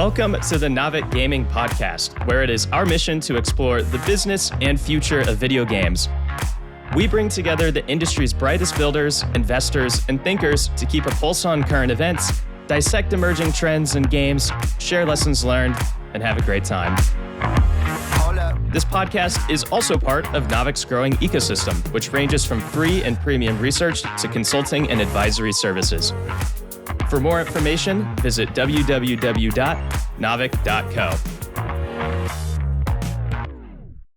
Welcome to the Naavik Gaming Podcast, where it is our mission to explore the business and future of video games. We bring together the industry's brightest builders, investors, and thinkers to keep a pulse on current events, dissect emerging trends in games, share lessons learned, and have a great time. This podcast is also part of Naavik's growing ecosystem, which ranges from free and premium research to consulting and advisory services. For more information, visit www.naavik.co.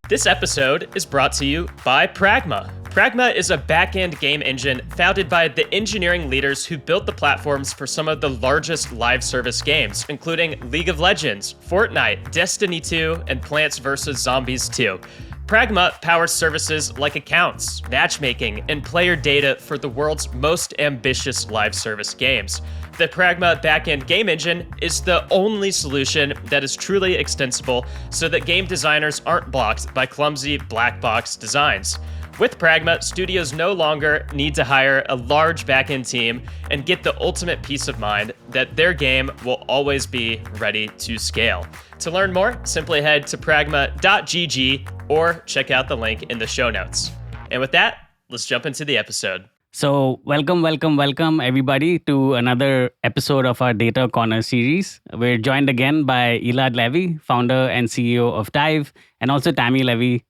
This episode is brought to you by Pragma. Pragma is a back-end game engine founded by the engineering leaders who built the platforms for some of the largest live service games, including League of Legends, Fortnite, Destiny 2, and Plants vs. Zombies 2. Pragma powers services like accounts, matchmaking, and player data for the world's most ambitious live service games. The Pragma backend game engine is the only solution that is truly extensible so that game designers aren't blocked by clumsy black box designs. With Pragma, studios no longer need to hire a large backend team and get the ultimate peace of mind that their game will always be ready to scale. To learn more, simply head to pragma.gg or check out the link in the show notes. And with that, let's jump into the episode. So welcome everybody to another episode of our Data Corner series. We're joined again by Elad Levy, founder and CEO of Dive, and also Tammy Levy,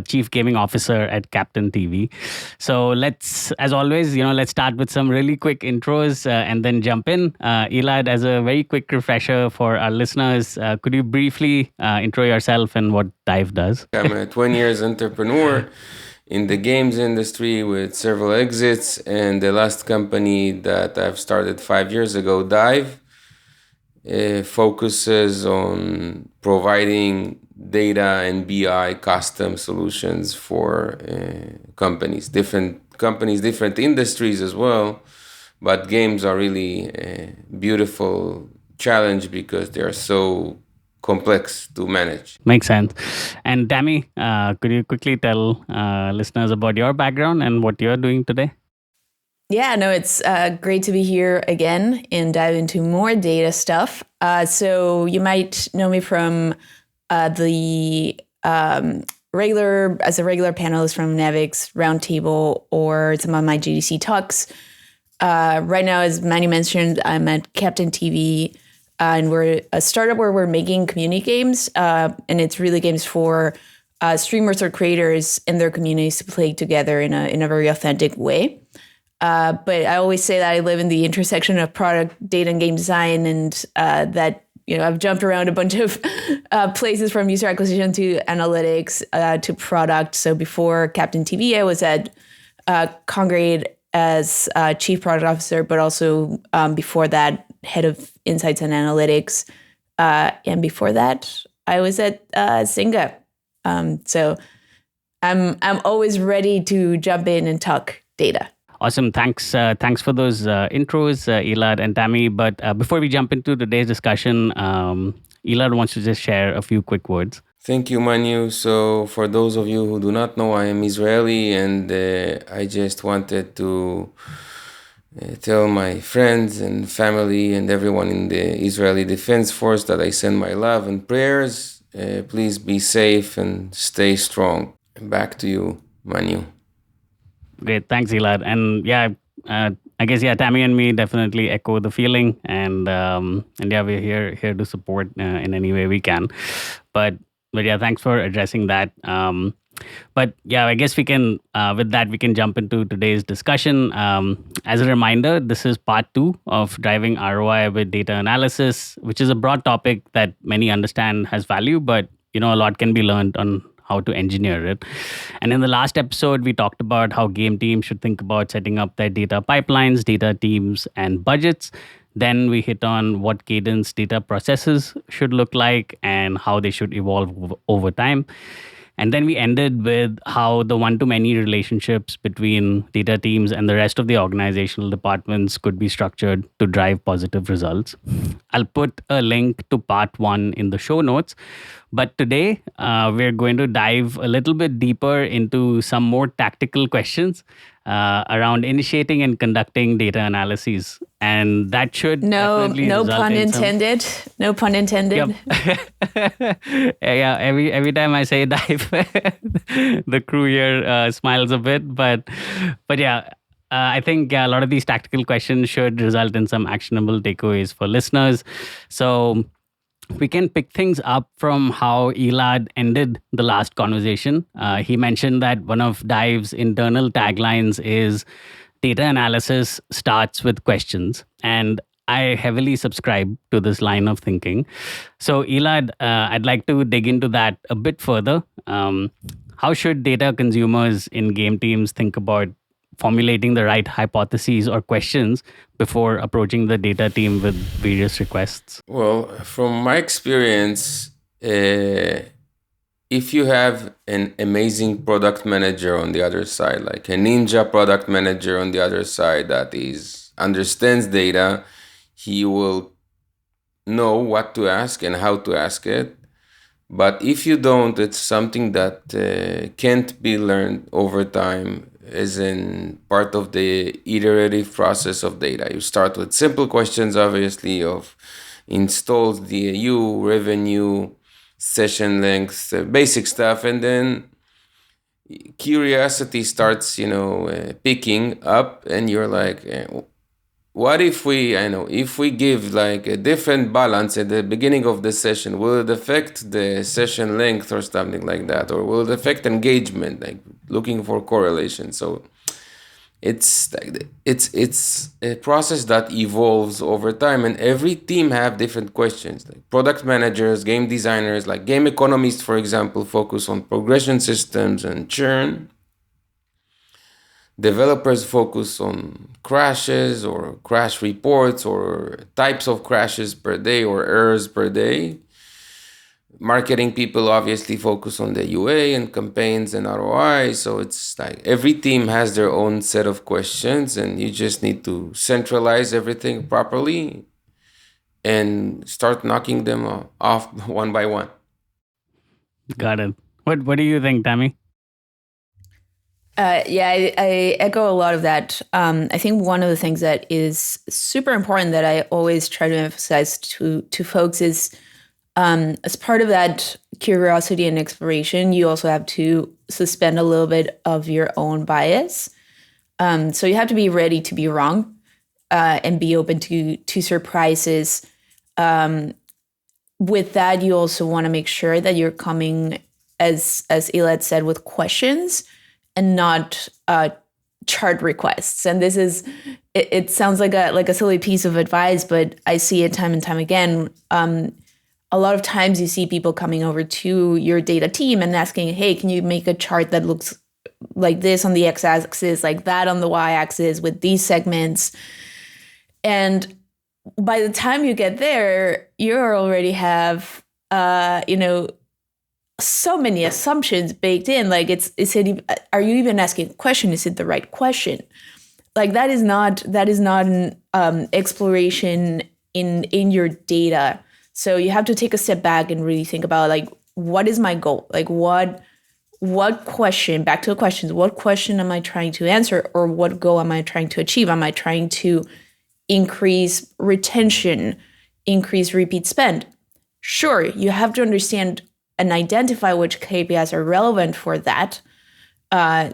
Chief Gaming Officer at Captain TV. So let's, as always, let's start with some really quick intros and then jump in. Elad, as a very quick refresher for our listeners, could you briefly intro yourself and what Dive does? I'm a 20 years entrepreneur in the games industry with several exits, and the last company that I've started 5 years ago, Dive, focuses on providing data and BI custom solutions for different industries as well. But games are really a beautiful challenge because they are so complex to manage. Makes sense. And Tammy, could you quickly tell listeners about your background and what you're doing today? Yeah, no, it's great to be here again and dive into more data stuff. So you might know me from the regular panelist from Naavik's Roundtable or some of my GDC talks. Right now, as Manu mentioned, I'm at Captain TV. And we're a startup where we're making community games, and it's really games for streamers or creators in their communities to play together in a very authentic way. But I always say that I live in the intersection of product, data, and game design, and that I've jumped around a bunch of places from user acquisition to analytics to product. So before Captain TV, I was at Congrade as Chief Product Officer, but also before that, Head of Insights and Analytics. And before that, I was at Zynga. So I'm always ready to jump in and talk data. Awesome. Thanks for those intros, Elad and Tammy. But before we jump into today's discussion, Elad wants to just share a few quick words. Thank you, Manu. So for those of you who do not know, I am Israeli, and I just wanted to tell my friends and family and everyone in the Israeli Defense Force that I send my love and prayers. Please be safe and stay strong. Back to you, Manu. Great. Thanks, Elad. And I guess, Tammy and me definitely echo the feeling. And we're here to support in any way we can. But thanks for addressing that. I guess we can, with that, we can jump into today's discussion. As a reminder, this is part 2 of Driving ROI with Data Analysis, which is a broad topic that many understand has value, but, a lot can be learned on how to engineer it. And in the last episode, we talked about how game teams should think about setting up their data pipelines, data teams, and budgets. Then we hit on what cadence data processes should look like and how they should evolve over time. And then we ended with how the one-to-many relationships between data teams and the rest of the organizational departments could be structured to drive positive results. I'll put a link to part 1 in the show notes. But today, we're going to dive a little bit deeper into some more tactical questions around initiating and conducting data analyses. And that should definitely No result pun in intended. No pun intended. Yep. Yeah, every time I say dive, the crew here smiles a bit. But yeah, I think a lot of these tactical questions should result in some actionable takeaways for listeners. So we can pick things up from how Elad ended the last conversation. He mentioned that one of Dive's internal taglines is data analysis starts with questions. And I heavily subscribe to this line of thinking. So, Elad, I'd like to dig into that a bit further. How should data consumers in game teams think about formulating the right hypotheses or questions before approaching the data team with various requests? Well, from my experience, if you have an amazing product manager on the other side, like a ninja product manager on the other side that understands data, he will know what to ask and how to ask it. But if you don't, it's something that can't be learned over time, as in part of the iterative process of data. You start with simple questions, obviously, of installs, DAU, revenue, session length, basic stuff, and then curiosity starts, picking up, and you're like, what if we give like a different balance at the beginning of the session? Will it affect the session length or something like that? Or will it affect engagement, like looking for correlation? So it's a process that evolves over time, and every team have different questions. Like product managers, game designers, like game economists, for example, focus on progression systems and churn. Developers focus on crashes or crash reports or types of crashes per day or errors per day. Marketing people obviously focus on the UA and campaigns and ROI. So it's like every team has their own set of questions, and you just need to centralize everything properly and start knocking them off one by one. Got it. What do you think, Tammy? I echo a lot of that. I think one of the things that is super important that I always try to emphasize to folks is as part of that curiosity and exploration, you also have to suspend a little bit of your own bias. So you have to be ready to be wrong and be open to surprises. With that, you also want to make sure that you're coming, as Elad said, with questions and not chart requests. And this is, it sounds like a silly piece of advice, but I see it time and time again. A lot of times you see people coming over to your data team and asking, hey, can you make a chart that looks like this on the x-axis, like that on the y-axis with these segments? And by the time you get there, you already have, so many assumptions baked in. Like, are you even asking a question? Is it the right question? Like, that is not an exploration in your data. So you have to take a step back and really think about, like, what is my goal? Like, what question, back to the questions, what question am I trying to answer, or what goal am I trying to achieve? Am I trying to increase retention, increase repeat spend? Sure, you have to understand and identify which KPIs are relevant for that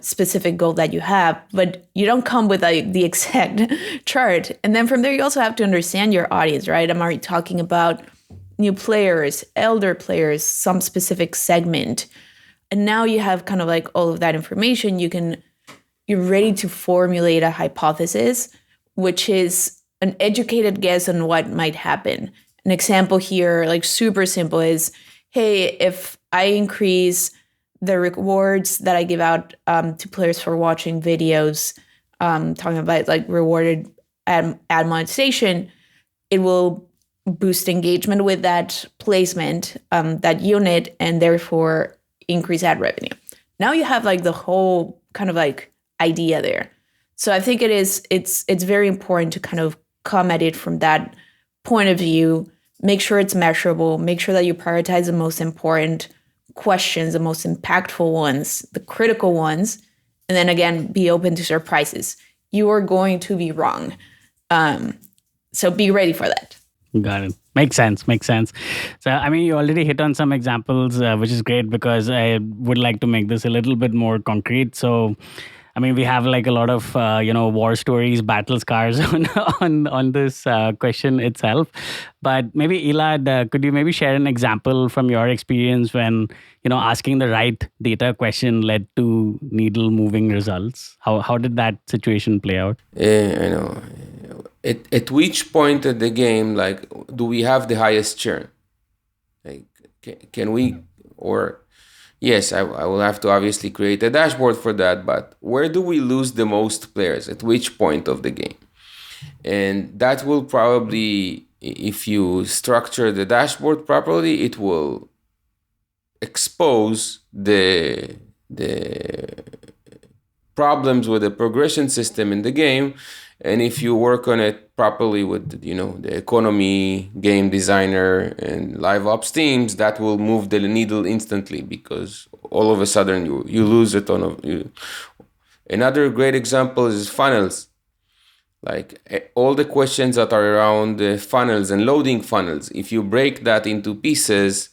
specific goal that you have, but you don't come with the exact chart. And then from there, you also have to understand your audience, right? I'm already talking about new players, elder players, some specific segment. And now you have kind of like all of that information. You're ready to formulate a hypothesis, which is an educated guess on what might happen. An example here, like super simple, is, hey, if I increase the rewards that I give out to players for watching videos, talking about like rewarded ad monetization, it will boost engagement with that placement, that unit, and therefore increase ad revenue. Now you have like the whole kind of like idea there. So I think it's very important to kind of come at it from that point of view, make sure it's measurable, make sure that you prioritize the most important questions, the most impactful ones, the critical ones, and then again, be open to surprises. You are going to be wrong. So be ready for that. Got it. Makes sense. So, I mean, you already hit on some examples, which is great because I would like to make this a little bit more concrete. So, I mean, we have like a lot of, war stories, battle scars on this question itself. But maybe, Elad, could you maybe share an example from your experience when, asking the right data question led to needle moving results? How did that situation play out? I know. At which point at the game, like, do we have the highest churn? Like, can we, or yes, I will have to obviously create a dashboard for that, but where do we lose the most players? At which point of the game? And that will probably, if you structure the dashboard properly, it will expose the problems with the progression system in the game. And if you work on it properly with, the economy, game designer, and live ops teams, that will move the needle instantly because all of a sudden you lose a ton of. Another great example is funnels. Like all the questions that are around the funnels and loading funnels. If you break that into pieces,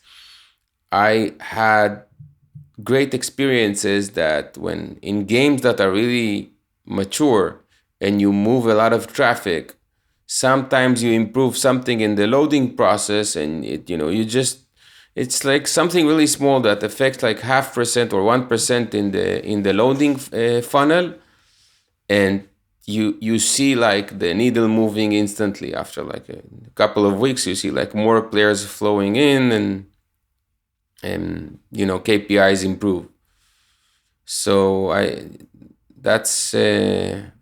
I had great experiences that when in games that are really mature, and you move a lot of traffic, sometimes you improve something in the loading process and it's like something really small that affects like 0.5% or 1% in the loading funnel. And you see like the needle moving instantly after like a couple of weeks. You see like more players flowing in and KPIs improve. So I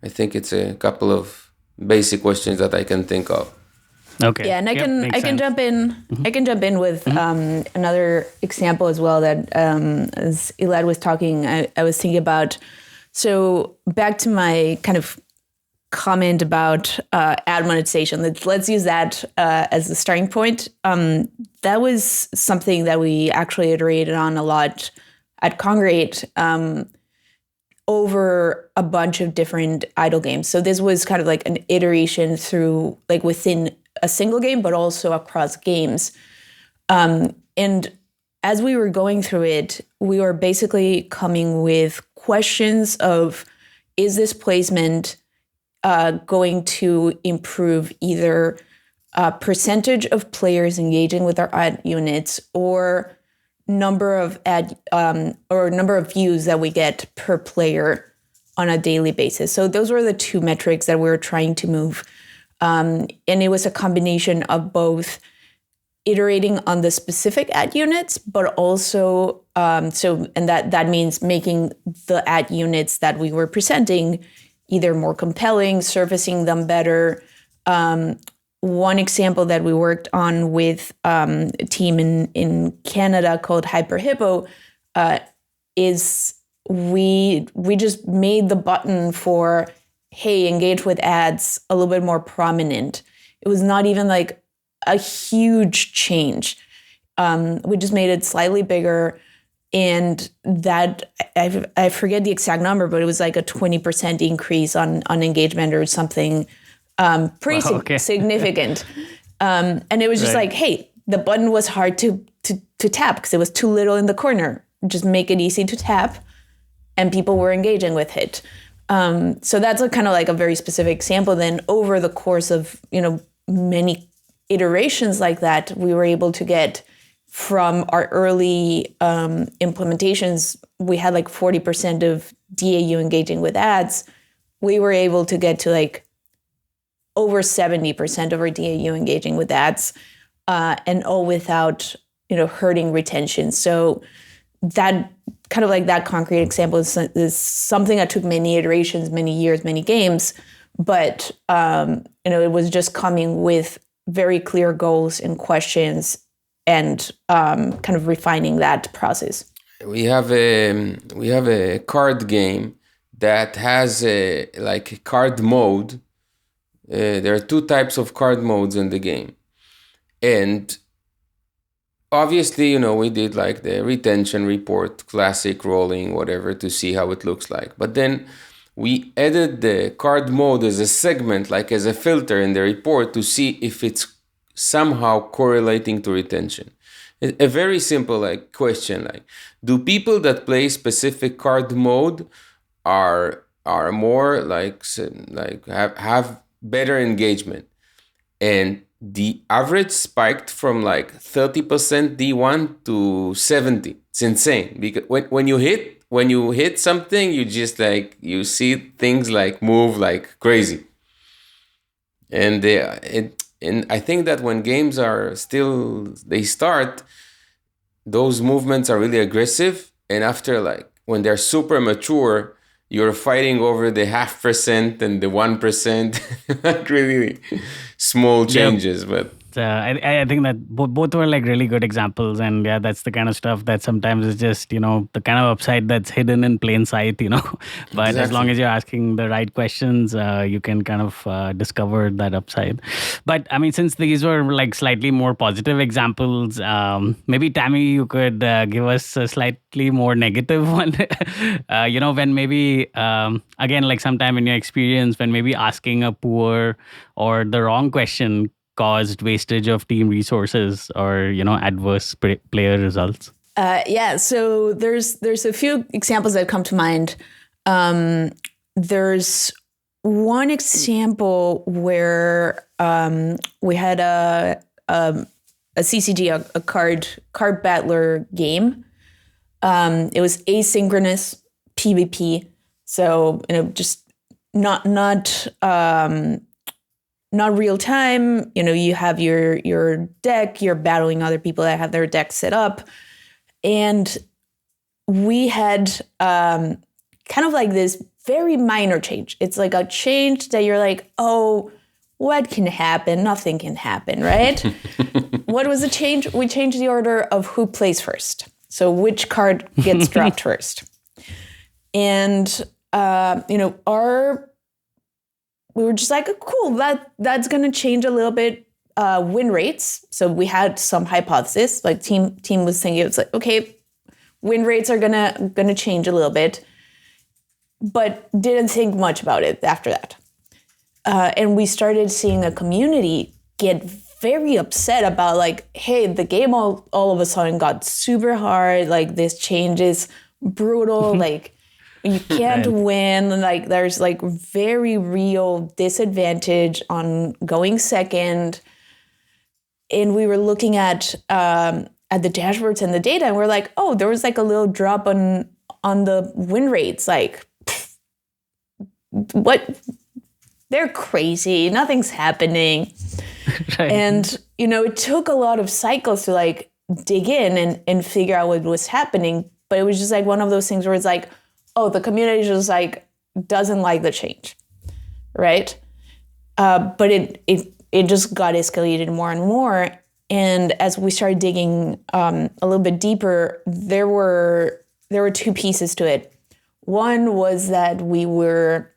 think it's a couple of basic questions that I can think of. Okay. Yeah, and I can jump in. Mm-hmm. I can jump in with another example as well that as Elad was talking, I was thinking about. So back to my kind of comment about ad monetization. Let's use that as the starting point. That was something that we actually iterated on a lot at Congregate. Over a bunch of different idle games. So this was kind of like an iteration through like within a single game, but also across games. And as we were going through it, we were basically coming with questions of, is this placement going to improve either percentage of players engaging with our ad units or number of views that we get per player on a daily basis. So those were the two metrics that we were trying to move. And it was a combination of both iterating on the specific ad units, but also, that means making the ad units that we were presenting either more compelling, surfacing them better. One example that we worked on with a team in Canada called Hyper Hippo is we just made the button for, hey, engage with ads a little bit more prominent. It was not even like a huge change. We just made it slightly bigger, and that I forget the exact number, but it was like a 20% increase on engagement or something. Pretty significant. And it was just like, hey, the button was hard to tap because it was too little in the corner. Just make it easy to tap, and people were engaging with it. So that's a kind of like a very specific example. Then over the course of, many iterations like that, we were able to get from our early implementations, we had like 40% of DAU engaging with ads. We were able to get to like over 70% of our DAU engaging with ads, and all without, hurting retention. So that kind of like that concrete example is something that took many iterations, many years, many games, but it was just coming with very clear goals and questions and kind of refining that process. We have a card game that has a card mode. There are two types of card modes in the game. And obviously, we did like the retention report, classic rolling, whatever, to see how it looks like. But then we added the card mode as a segment, like as a filter in the report to see if it's somehow correlating to retention. A very simple question, like, do people that play specific card mode are more have better engagement? And the average spiked from 30% D1 to 70. It's insane, because when you hit something, you just you see things move like crazy. And and I think that when games are they start, those movements are really aggressive, and after when they're super mature, you're fighting over the 0.5% and the 1%, like really small changes. But I think that both were really good examples, and yeah, that's the kind of stuff that sometimes is just the kind of upside that's hidden in plain sight, but Exactly. As long as you're asking the right questions, you can kind of discover that upside. But I mean, since these were slightly more positive examples, maybe Tammy, you could give us a slightly more negative one. When maybe again, sometime in your experience, when maybe asking a poor or the wrong question caused wastage of team resources or adverse player results. So there's a few examples that come to mind. There's one example where we had a CCG, a card battler game. It was asynchronous PvP, so just not real time. You have your deck, you're battling other people that have their deck set up. And we had kind of this very minor change. It's like a change that you're like, oh, what can happen? Nothing can happen, right? What was the change? We changed the order of who plays first. So which card gets dropped first. And, we were just like, cool, that's going to change a little bit win rates. So we had some hypothesis, team was thinking, it's like, okay, win rates are gonna change a little bit, but didn't think much about it after that. And we started seeing a community get very upset about hey, the game all of a sudden got super hard. This change is brutal. You can't win. There's very real disadvantage on going second. And we were looking at the dashboards and the data, and we're like, oh, there was a little drop on the win rates. What? They're crazy. Nothing's happening. Right. And it took a lot of cycles to dig in and figure out what was happening. But it was just one of those things where it's oh, the community just doesn't like the change, right? But it just got escalated more and more. And as we started digging a little bit deeper, there were two pieces to it. One was that we were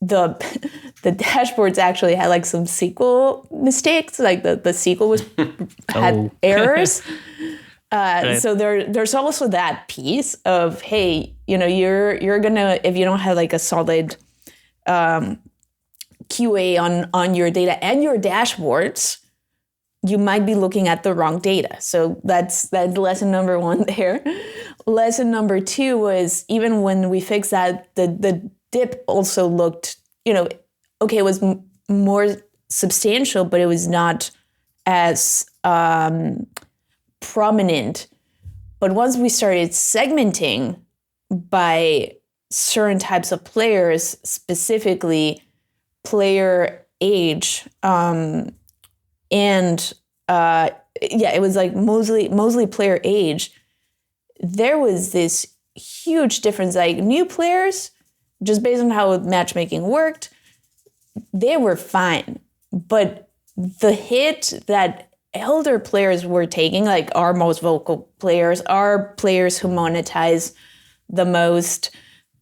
the dashboards actually had some SQL mistakes. The SQL had errors. Right. So there's also that piece of, hey, you're gonna, if you don't have a solid QA on your data and your dashboards, you might be looking at the wrong data. So that's lesson number one there. Lesson number two was, even when we fixed that, the dip also looked, okay, it was more substantial, but it was not as prominent. But once we started segmenting by certain types of players, specifically player age, it was mostly player age, there was this huge difference. New players, just based on how matchmaking worked, they were fine. But the hit that elder players were taking, our most vocal players, our players who monetize the most,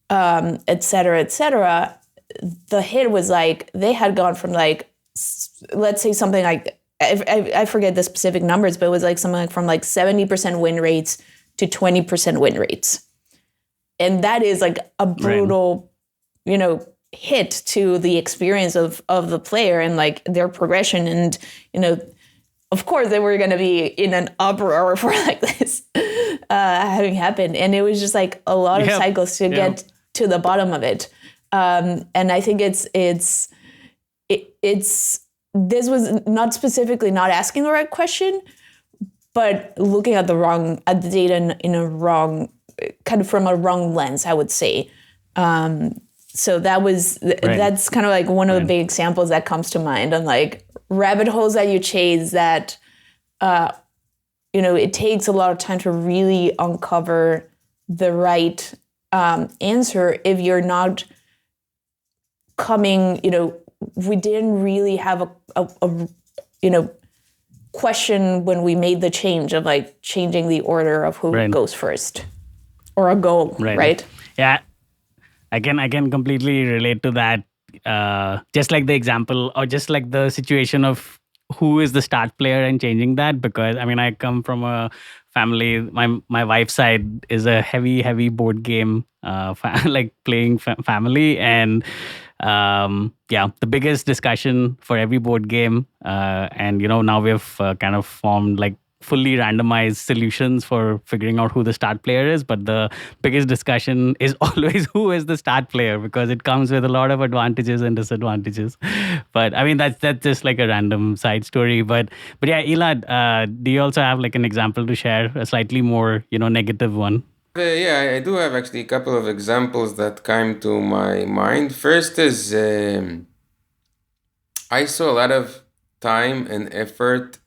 et cetera, the hit was they had gone from let's say something I forget the specific numbers, but it was like something like from like 70% win rates to 20% win rates. And that is like a brutal, hit to the experience of the player and like their progression. And, of course they were going to be in an uproar for like this having happened. And it was just like a lot of cycles to get to the bottom of it. And I think it's this was not specifically not asking the right question, but looking at the data in a wrong, kind of from a wrong lens, I would say. So that's kind of like one of the big examples that comes to mind on like rabbit holes that you chase that, it takes a lot of time to really uncover the right answer if you're not coming, we didn't really have a question when we made the change of like changing the order of who goes first or a goal, right? Yeah. I can completely relate to that. Just like the example or just like the situation of who is the start player and changing that, because I come from a family. My wife's side is a heavy board game like playing family, and the biggest discussion for every board game, and now we have kind of formed like fully randomized solutions for figuring out who the start player is. But the biggest discussion is always who is the start player, because it comes with a lot of advantages and disadvantages. But that's just like a random side story. But yeah, Elad, do you also have like an example to share, a slightly more negative one? I do have actually a couple of examples that came to my mind. First is I saw a lot of time and effort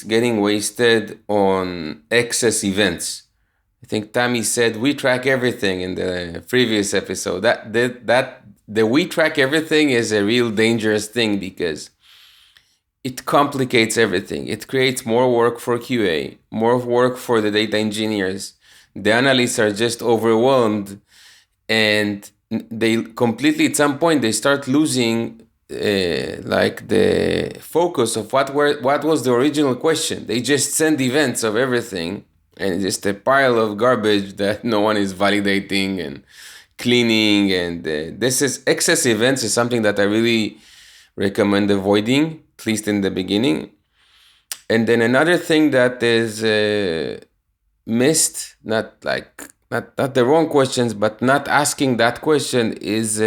getting wasted on excess events. I think Tammy said we track everything in the previous episode. That the we track everything is a real dangerous thing, because it complicates everything. It creates more work for QA, more work for the data engineers. The analysts are just overwhelmed, and they completely, at some point, they start losing like the focus of what was the original question. They just send events of everything, and it's just a pile of garbage that no one is validating and cleaning. And this is excess events is something that I really recommend avoiding, at least in the beginning. And then another thing that is missed, not the wrong questions, but not asking that question, is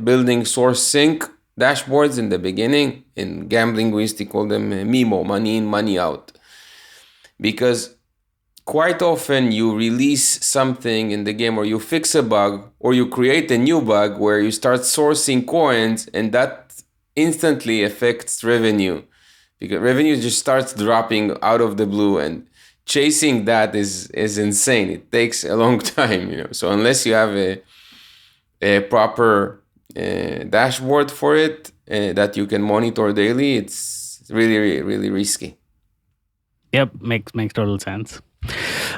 building source sync dashboards in the beginning. In gambling, we used to call them MIMO, money in, money out. Because quite often you release something in the game, or you fix a bug, or you create a new bug where you start sourcing coins, and that instantly affects revenue, because revenue just starts dropping out of the blue, and chasing that is insane. It takes a long time, So unless you have a proper dashboard for it that you can monitor daily, it's really, really risky. Yep, makes total sense.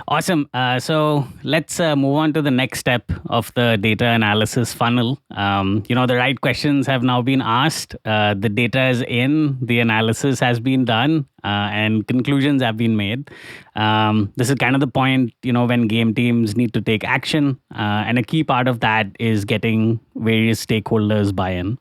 Awesome. So let's move on to the next step of the data analysis funnel. The right questions have now been asked. The data is in, the analysis has been done, and conclusions have been made. This is kind of the point, when game teams need to take action. And a key part of that is getting various stakeholders buy-in.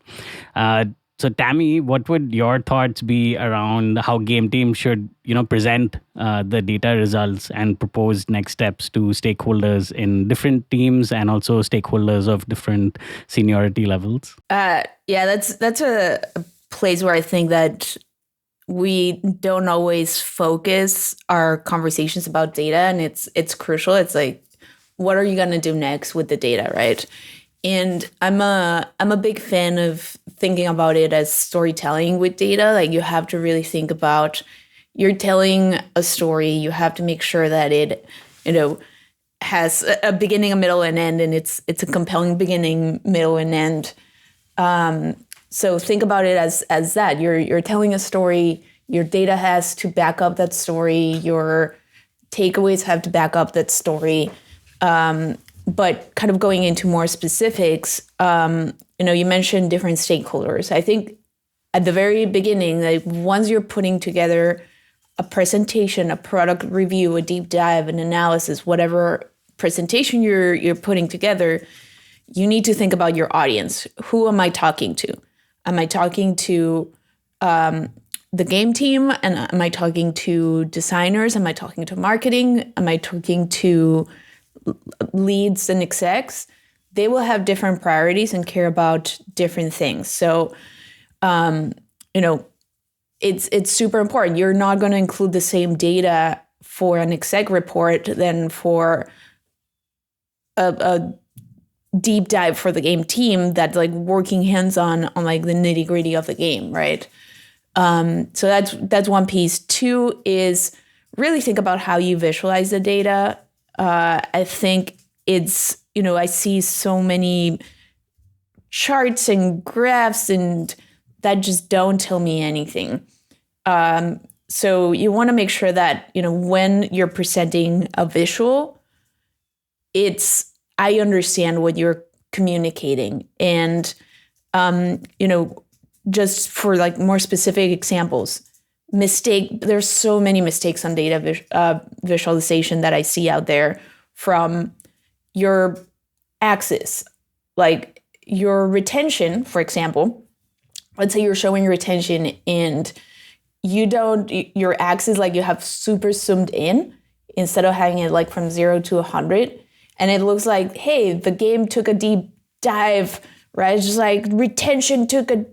So Tammy, what would your thoughts be around how game teams should, present the data results and propose next steps to stakeholders in different teams, and also stakeholders of different seniority levels? That's a place where I think that we don't always focus our conversations about data, and it's crucial. It's like, what are you going to do next with the data, right? And I'm a big fan of thinking about it as storytelling with data. Like, you have to really think about, you're telling a story. You have to make sure that it, has a beginning, a middle, and end, and it's a compelling beginning, middle, and end. So think about it as that. You're telling a story. Your data has to back up that story. Your takeaways have to back up that story. But kind of going into more specifics, you mentioned different stakeholders. I think at the very beginning, like once you're putting together a presentation, a product review, a deep dive, an analysis, whatever presentation you're putting together, you need to think about your audience. Who am I talking to? Am I talking to the game team? And am I talking to designers? Am I talking to marketing? Am I talking to leads and execs? They will have different priorities and care about different things. So, it's super important. You're not going to include the same data for an exec report than for a deep dive for the game team that's like working hands-on on like the nitty-gritty of the game, right? So that's one piece. Two is really think about how you visualize the data. I think it's, I see so many charts and graphs and that just don't tell me anything. So you want to make sure that, when you're presenting a visual, I understand what you're communicating. And, just for like more specific examples, there's so many mistakes on data visualization that I see out there from your axis, like your retention, for example. Let's say you're showing your retention and your axis, like you have super zoomed in instead of having it like from 0 to 100. And it looks like, hey, the game took a deep dive, right? It's just like retention took a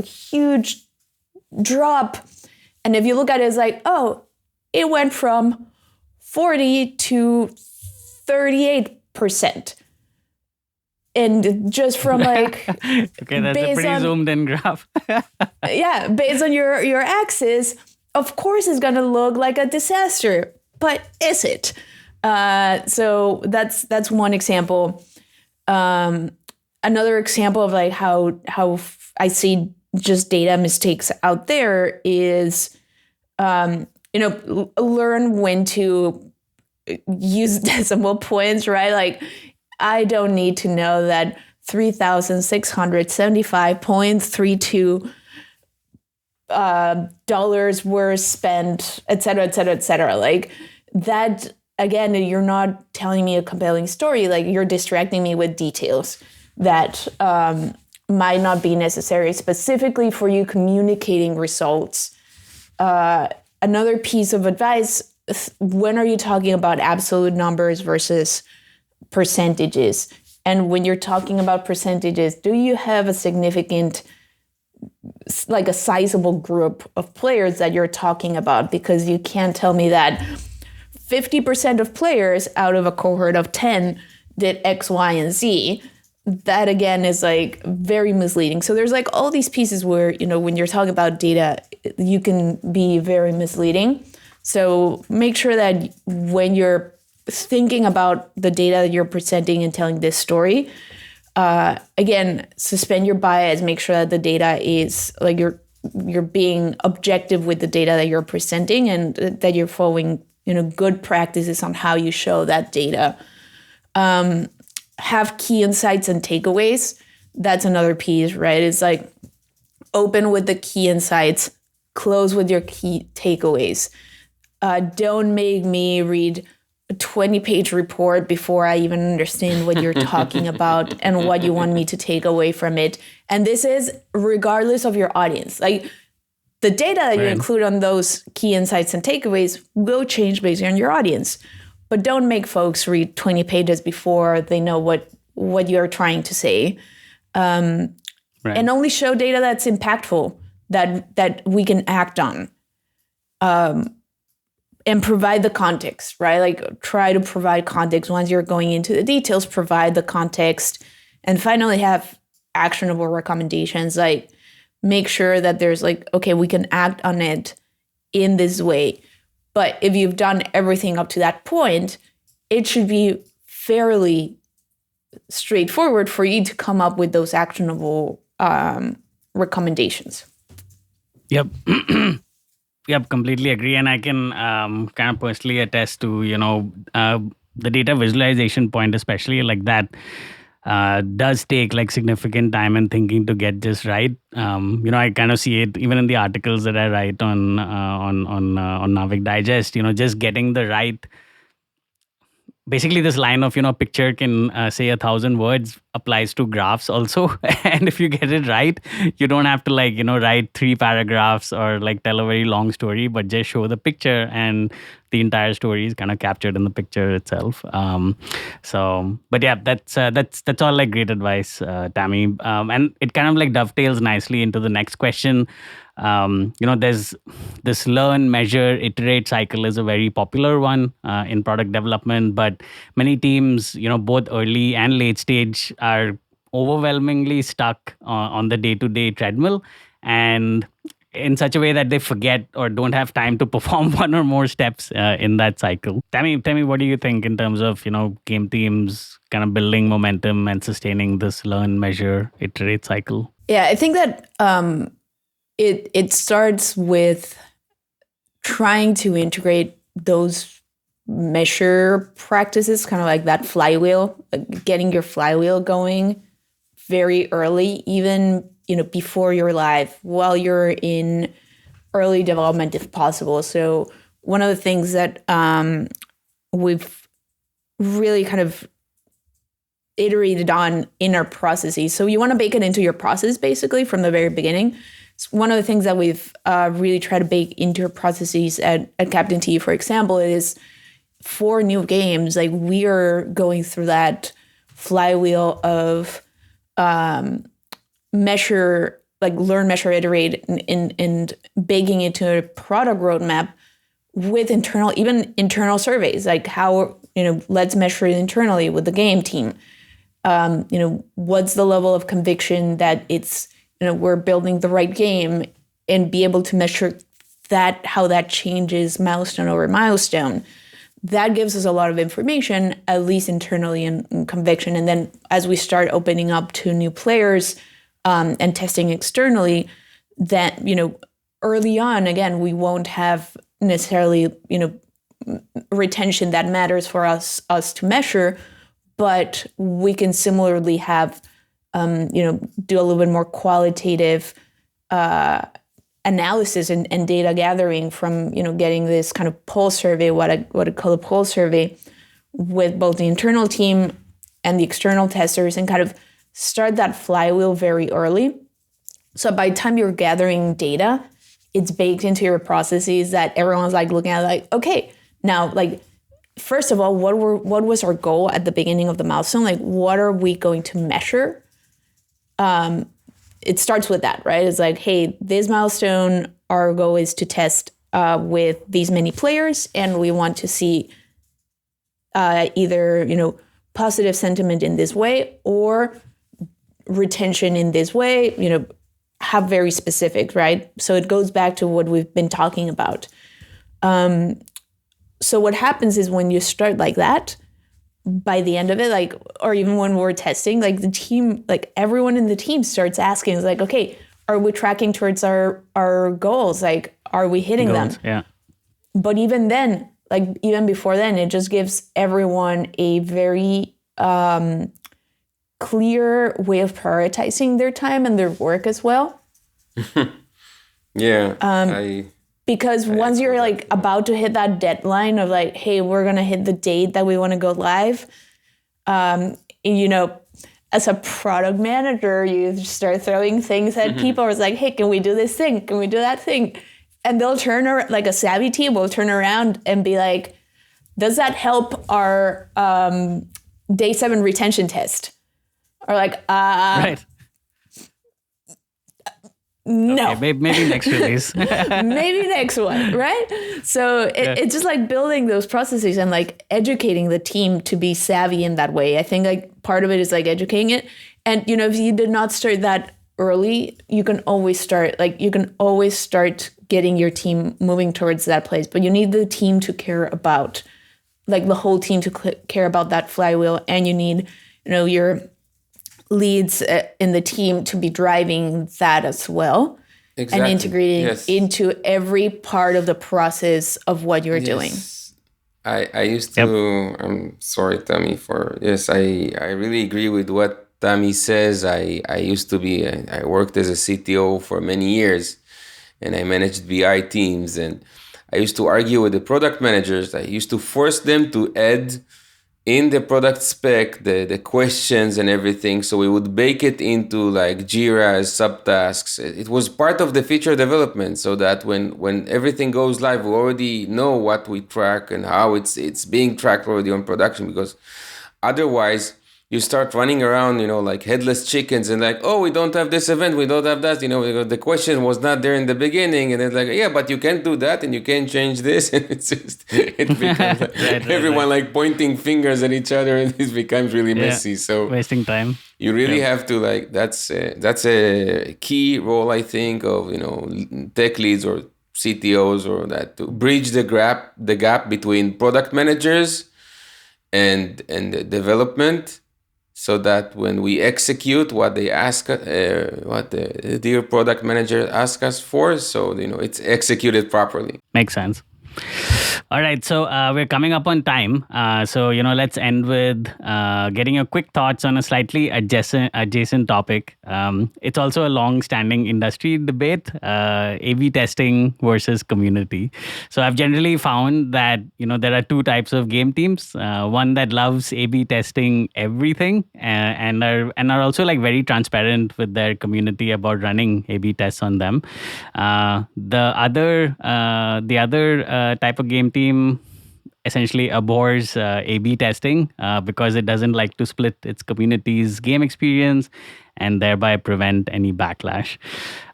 huge drop. And if you look at it, it's like, oh, it went from 40 to 38%. And just from like... Okay, that's a pretty zoomed in graph. Yeah, based on your axis, of course it's going to look like a disaster. But is it? So that's one example. Another example of like how I see just data mistakes out there is, learn when to use decimal points, right? Like I don't need to know that 3,675.32 dollars were spent, et cetera, et cetera, et cetera. Like that, again, you're not telling me a compelling story. Like you're distracting me with details that might not be necessary specifically for you communicating results. Another piece of advice, when are you talking about absolute numbers versus percentages? And when you're talking about percentages, do you have a significant, like a sizable group of players that you're talking about? Because you can't tell me that 50% of players out of a cohort of 10 did X, Y, and Z. That again is like very misleading. So there's like all these pieces where, when you're talking about data, you can be very misleading. So make sure that when you're thinking about the data that you're presenting and telling this story, again, suspend your bias, make sure that the data is like you're being objective with the data that you're presenting and that you're following, good practices on how you show that data. Have key insights and takeaways. That's another piece, right? It's like open with the key insights, close with your key takeaways. Don't make me read a 20-page report before I even understand what you're talking about and what you want me to take away from it. And this is regardless of your audience. Like the data that you include on those key insights and takeaways will change based on your audience. But don't make folks read 20 pages before they know what you're trying to say. And only show data that's impactful, that we can act on. And provide the context, right? Like try to provide context. Once you're going into the details, provide the context. And finally have actionable recommendations. Like make sure that there's like, okay, we can act on it in this way. But if you've done everything up to that point, it should be fairly straightforward for you to come up with those actionable recommendations. Yep. Yep, completely agree. And I can kind of personally attest to, the data visualization point, especially like that. does take like significant time and thinking to get just right. I kind of see it even in the articles that I write on Naavik Digest. Just getting the right. Basically, this line of picture can say 1,000 words applies to graphs also. And if you get it right, you don't have to write 3 paragraphs or like tell a very long story, but just show the picture and the entire story is kind of captured in the picture itself. But yeah, that's all like great advice, Tammy. And it kind of like dovetails nicely into the next question. There's this learn, measure, iterate cycle is a very popular one in product development, but many teams, both early and late stage, are overwhelmingly stuck on the day-to-day treadmill, and in such a way that they forget or don't have time to perform one or more steps in that cycle. Tammy, what do you think in terms of game teams kind of building momentum and sustaining this learn, measure, iterate cycle? Yeah, I think that it starts with trying to integrate those measure practices, kind of like that flywheel, getting your flywheel going very early, even before you're live, while you're in early development if possible. So one of the things that we've really kind of iterated on in our processes. So you want to bake it into your process basically from the very beginning. So one of the things that we've really tried to bake into our processes at Captain T, for example, is for new games, like we are going through that flywheel of measure, like learn, measure, iterate, and baking into a product roadmap with internal surveys, like how, let's measure it internally with the game team. What's the level of conviction that it's, we're building the right game, and be able to measure that, how that changes milestone over milestone. That gives us a lot of information, at least internally, and conviction. And then as we start opening up to new players and testing externally, that, early on, again, we won't have necessarily, retention that matters for us to measure, but we can similarly have, do a little bit more qualitative analysis and data gathering from, getting this kind of pulse survey, what I call a pulse survey, with both the internal team and the external testers, and kind of start that flywheel very early. So by the time you're gathering data, it's baked into your processes that everyone's like looking at like, okay, now like, first of all, what was our goal at the beginning of the milestone? Like, what are we going to measure? It starts with that, right? It's like, hey, this milestone, our goal is to test with these many players, and we want to see either, positive sentiment in this way or retention in this way, have very specific, right? So it goes back to what we've been talking about. So what happens is when you start like that, by the end of it, like, or even when we're testing, like the team, like everyone in the team starts asking, it's like, okay, are we tracking towards our goals? Like, are we hitting them? Yeah. But even then, like even before then, it just gives everyone a very clear way of prioritizing their time and their work as well. Yeah. Because once you're like about to hit that deadline of like, hey, we're going to hit the date that we want to go live, as a product manager, you start throwing things at people. It's like, hey, can we do this thing? Can we do that thing? And they'll turn around, like a savvy team will turn around and be like, does that help our day 7 retention test? Or like, right. No. Okay, maybe next release. Maybe next one, right? So it's just like building those processes and like educating the team to be savvy in that way. I think like part of it is like educating it. And, if you did not start that early, you can always start getting your team moving towards that place. But you need the team to care about, like the whole team to care about that flywheel. And you need, your leads in the team to be driving that as well. Exactly. And integrating into every part of the process of what you're doing. I used to, I'm sorry, Tammy, I really agree with what Tammy says. I worked as a CTO for many years, and I managed BI teams, and I used to argue with the product managers. I used to force them to add in the product spec the questions and everything, so we would bake it into like Jira as subtasks. It was part of the feature development, so that when everything goes live, we already know what we track and how it's being tracked already on production, because otherwise you start running around, like headless chickens, and like, oh, we don't have this event, we don't have that, because the question was not there in the beginning, and it's like, yeah, but you can't do that, and you can't change this, and it becomes like everyone like pointing fingers at each other, and it becomes really messy. So wasting time. You really have to that's a key role, I think, of tech leads or CTOs, or that, to bridge the gap between product managers and the development, so that when we execute what they ask, what the dear product manager asks us for, so it's executed properly. Makes sense. All right, so we're coming up on time. So let's end with getting your quick thoughts on a slightly adjacent topic. It's also a long-standing industry debate: A/B testing versus community. So I've generally found that there are two types of game teams. One that loves A/B testing everything and are also like very transparent with their community about running A/B tests on them. The other type of game team essentially abhors A/B testing because it doesn't like to split its community's game experience and thereby prevent any backlash.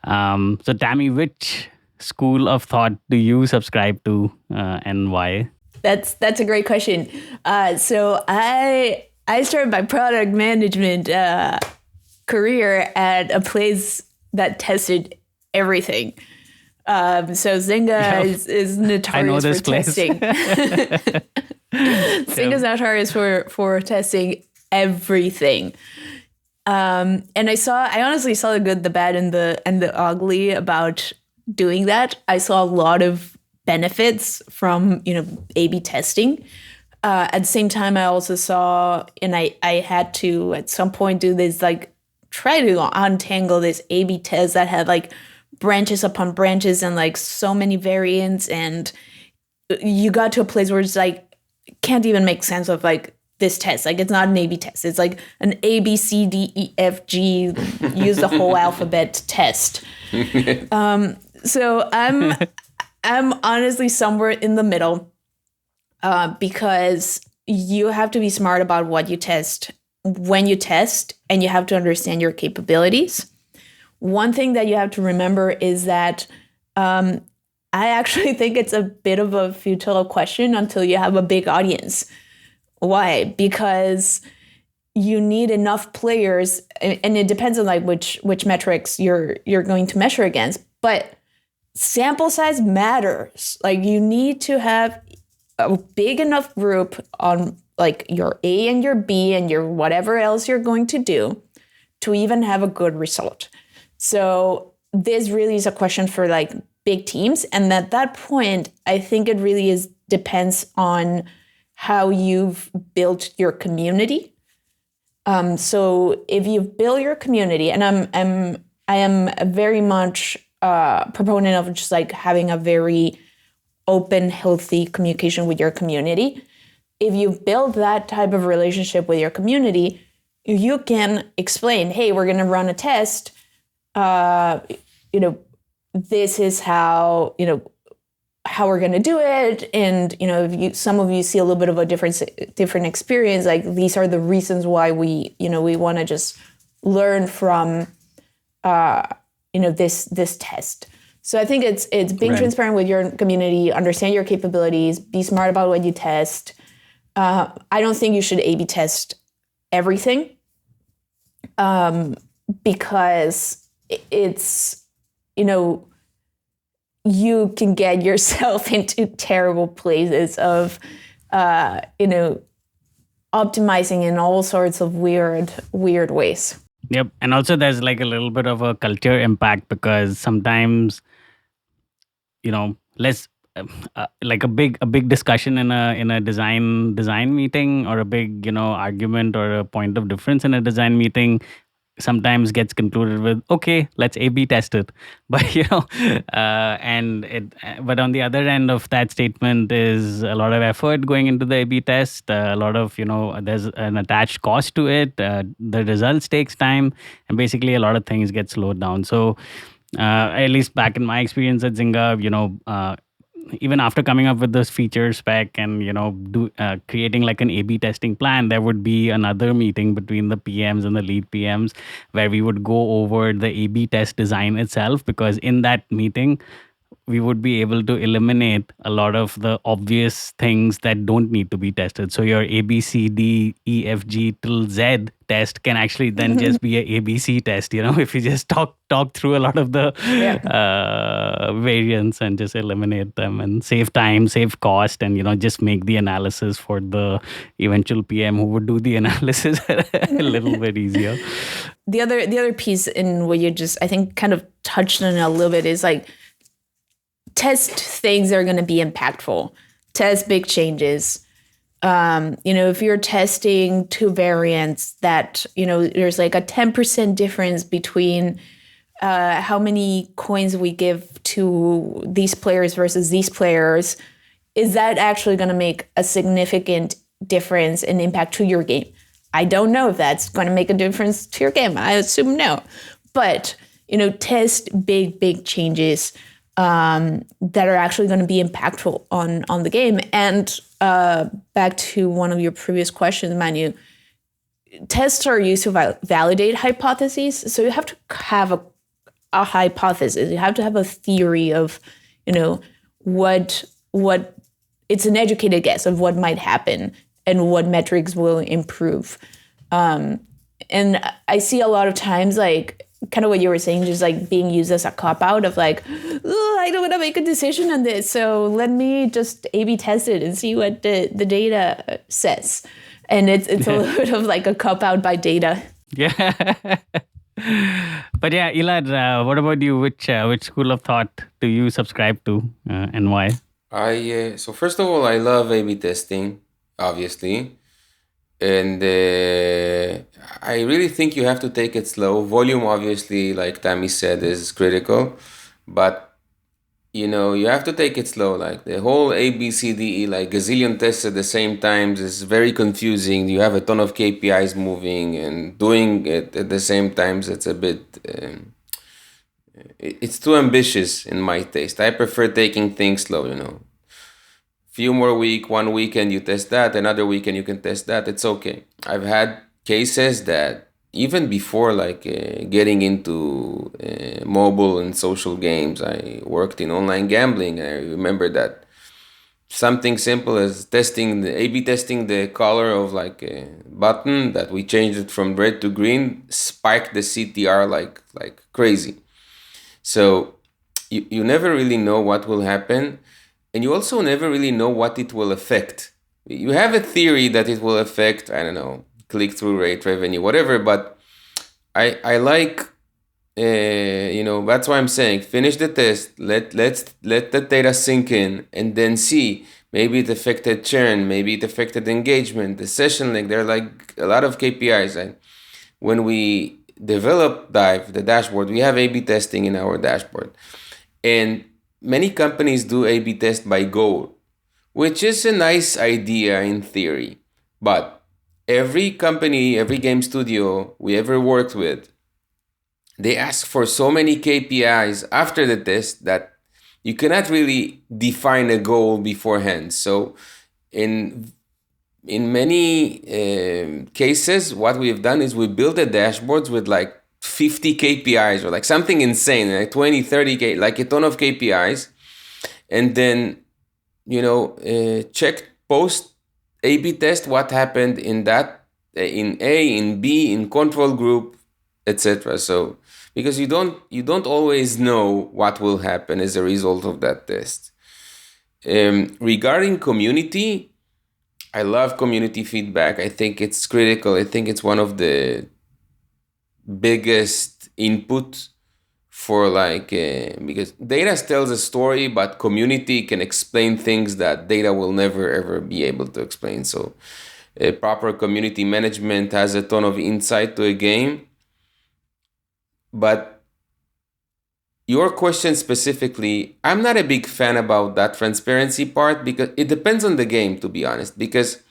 So Tammy, which school of thought do you subscribe to and why? That's a great question. So I started my product management career at a place that tested everything. So Zynga is notorious for testing. Zynga's notorious for testing everything. And I honestly saw the good, the bad, and the ugly about doing that. I saw a lot of benefits from A/B testing. At the same time, I also saw, and I had to at some point do this, like try to untangle this A/B test that had like branches upon branches and like so many variants, and you got to a place where it's like can't even make sense of like this test. Like it's not an A/B test. It's like an A, B, C, D, E, F, G, use the whole alphabet test. So I'm honestly somewhere in the middle, because you have to be smart about what you test when you test, and you have to understand your capabilities. One thing that you have to remember is that I actually think it's a bit of a futile question until you have a big audience. Why? Because you need enough players, and it depends on like which metrics you're going to measure against, but sample size matters. Like you need to have a big enough group on like your A and your B and your whatever else you're going to do to even have a good result. So this really is a question for like big teams. And at that point, I think it really depends on how you've built your community. So if you've built your community, and I am a very much proponent of just like having a very open, healthy communication with your community. If you build that type of relationship with your community, you can explain, hey, we're going to run a test. This is how we're going to do it. And, if some of you see a little bit of a different experience, like these are the reasons why we want to just learn from, this test. So I think it's being transparent with your community, understand your capabilities, be smart about what you test. I don't think you should A/B test everything, because it's, you can get yourself into terrible places of, optimizing in all sorts of weird ways. Yep. And also there's like a little bit of a culture impact, because sometimes, like a big discussion in a design meeting, or a big argument or a point of difference in a design meeting sometimes gets concluded with, okay, let's A/B test it. But but on the other end of that statement is a lot of effort going into the A/B test, a lot of there's an attached cost to it, the results takes time, and basically a lot of things get slowed down. So at least back in my experience at Zynga, even after coming up with this feature spec and creating like an A/B testing plan, there would be another meeting between the PMs and the lead PMs where we would go over the A/B test design itself, because in that meeting we would be able to eliminate a lot of the obvious things that don't need to be tested. So your A, B, C, D, E, F, G till Z test can actually then just be a ABC test, if you just talk through a lot of the variants and just eliminate them and save time, save cost, and just make the analysis for the eventual PM who would do the analysis a little bit easier. The other piece in what you just, I think, kind of touched on it a little bit is like, test things that are going to be impactful. Test big changes. If you're testing two variants that, there's like a 10% difference between how many coins we give to these players versus these players, is that actually going to make a significant difference and impact to your game? I don't know if that's going to make a difference to your game. I assume no. But, test big changes that are actually going to be impactful on the game. And back to one of your previous questions, Manu, tests are used to validate hypotheses. So you have to have a hypothesis. You have to have a theory of, what it's an educated guess of what might happen and what metrics will improve. And I see a lot of times, like, kind of what you were saying, just like being used as a cop-out of like, I don't want to make a decision on this, so let me just A/B test it and see what the data says. And it's a little bit of like a cop-out by data. Yeah. But yeah, Elad, what about you? Which school of thought do you subscribe to, and why? So first of all, I love A/B testing, obviously. And I really think you have to take it slow. Volume, obviously, like Tammy said, is critical. But, you have to take it slow. Like the whole A, B, C, D, E, like gazillion tests at the same time is very confusing. You have a ton of KPIs moving and doing it at the same time. It's a bit... it's too ambitious in my taste. I prefer taking things slow, Few more one weekend you test that, another weekend you can test that. It's okay. I've had cases that even before getting into mobile and social games, I worked in online gambling. I remember that something simple as A/B testing the color of like a button, that we changed it from red to green, spiked the CTR like crazy. So you never really know what will happen. And you also never really know what it will affect. You have a theory that it will affect, I don't know, click-through rate, revenue, whatever, but I like, that's why I'm saying, finish the test, let the data sink in, and then see. Maybe it affected churn, maybe it affected engagement, the session length. There are like a lot of KPIs. And when we develop Dive, the dashboard, we have A/B testing in our dashboard. And many companies do A/B test by goal, which is a nice idea in theory. But every company, every game studio we ever worked with, they ask for so many KPIs after the test that you cannot really define a goal beforehand. So in many cases, what we've done is we built the dashboards with like 50 KPIs or like something insane, like 20, 30, like a ton of KPIs. And then, check post A/B test what happened in that, in A, in B, in control group, etc. So, because you don't always know what will happen as a result of that test. Regarding community, I love community feedback. I think it's critical. I think it's one of the biggest input for because data tells a story, but community can explain things that data will never ever be able to explain. So proper community management has a ton of insight to a game. But your question specifically, I'm not a big fan about that transparency part, because it depends on the game, to be honest. Because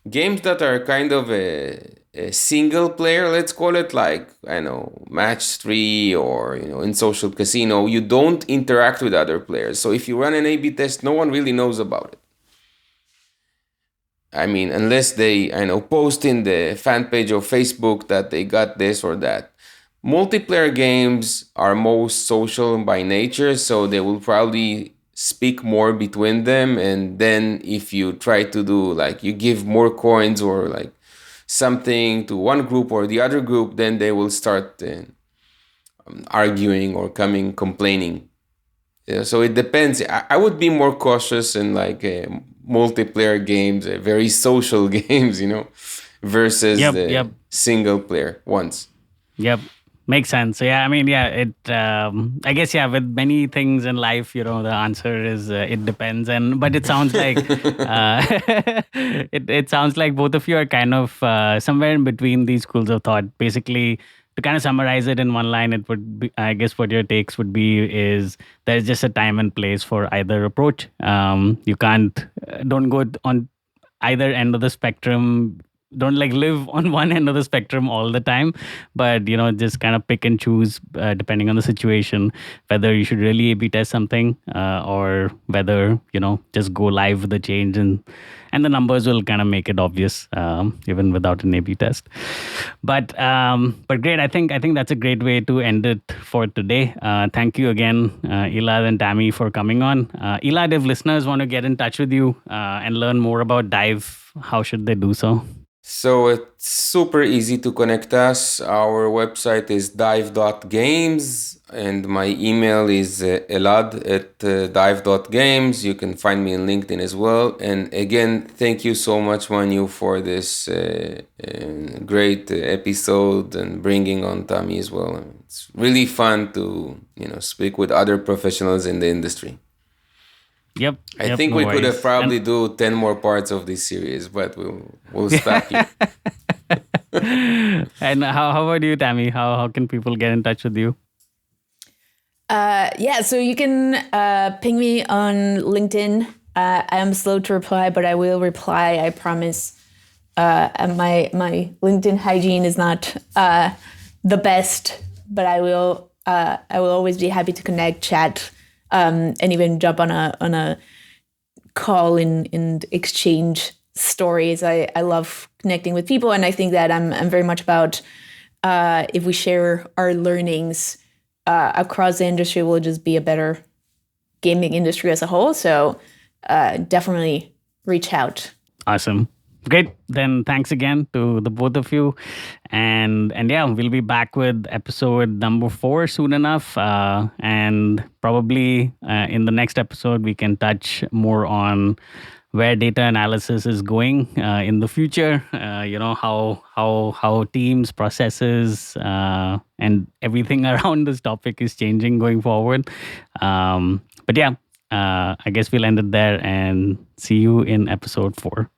games that are kind of a single player, let's call it, like, I know, Match 3 or, in Social Casino, you don't interact with other players. So if you run an A/B test, no one really knows about it. I mean, unless they, post in the fan page of Facebook that they got this or that. Multiplayer games are most social by nature, so they will probably speak more between them. And then if you try to do, you give more coins or something to one group or the other group, then they will start arguing or complaining. So it depends. I would be more cautious in multiplayer games, very social games, versus the single player ones. Yep. Makes sense. So yeah, I mean, I guess, with many things in life, the answer is it depends. But it sounds like it sounds like both of you are kind of somewhere in between these schools of thought. Basically, to kind of summarize it in one line, it would be, I guess, what your takes would be is there's just a time and place for either approach. You don't go on either end of the spectrum. Don't live on one end of the spectrum all the time, but just kind of pick and choose depending on the situation, whether you should really A/B test something or whether just go live with the change, and the numbers will kind of make it obvious even without an A/B test. But great. I think that's a great way to end it for today. Thank you again, Elad and Tammy, for coming on. Elad, if listeners want to get in touch with you and learn more about Dive, how should they do so? So it's super easy to connect us. Our website is dive.games, and my email is elad@dive.games. You can find me on LinkedIn as well. And again, thank you so much, Manu, for this great episode and bringing on Tammy as well. It's really fun to speak with other professionals in the industry. Yep. I think we could have probably do 10 more parts of this series, but we'll stop here. And how about you, Tammy? How can people get in touch with you? So you can ping me on LinkedIn. I am slow to reply, but I will reply, I promise. My LinkedIn hygiene is not the best, but I will always be happy to connect, chat, and even jump on a call and exchange stories. I love connecting with people, and I think that I'm very much about if we share our learnings across the industry, we'll just be a better gaming industry as a whole. So definitely reach out. Awesome. Great. Then thanks again to the both of you. And we'll be back with episode number 4 soon enough. And probably in the next episode, we can touch more on where data analysis is going in the future. How teams, processes, and everything around this topic is changing going forward. I guess we'll end it there and see you in episode 4.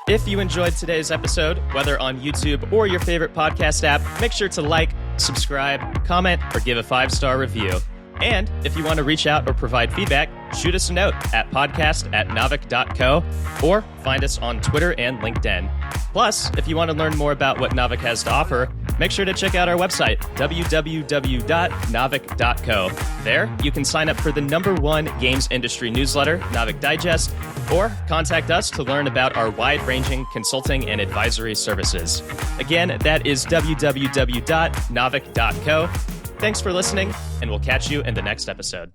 If you enjoyed today's episode, whether on YouTube or your favorite podcast app, make sure to like, subscribe, comment, or give a 5-star review. And if you want to reach out or provide feedback, shoot us a note at podcast@naavik.co or find us on Twitter and LinkedIn. Plus, if you want to learn more about what Naavik has to offer, make sure to check out our website, www.naavik.co. There, you can sign up for the #1 games industry newsletter, Naavik Digest, or contact us to learn about our wide-ranging consulting and advisory services. Again, that is www.naavik.co. Thanks for listening, and we'll catch you in the next episode.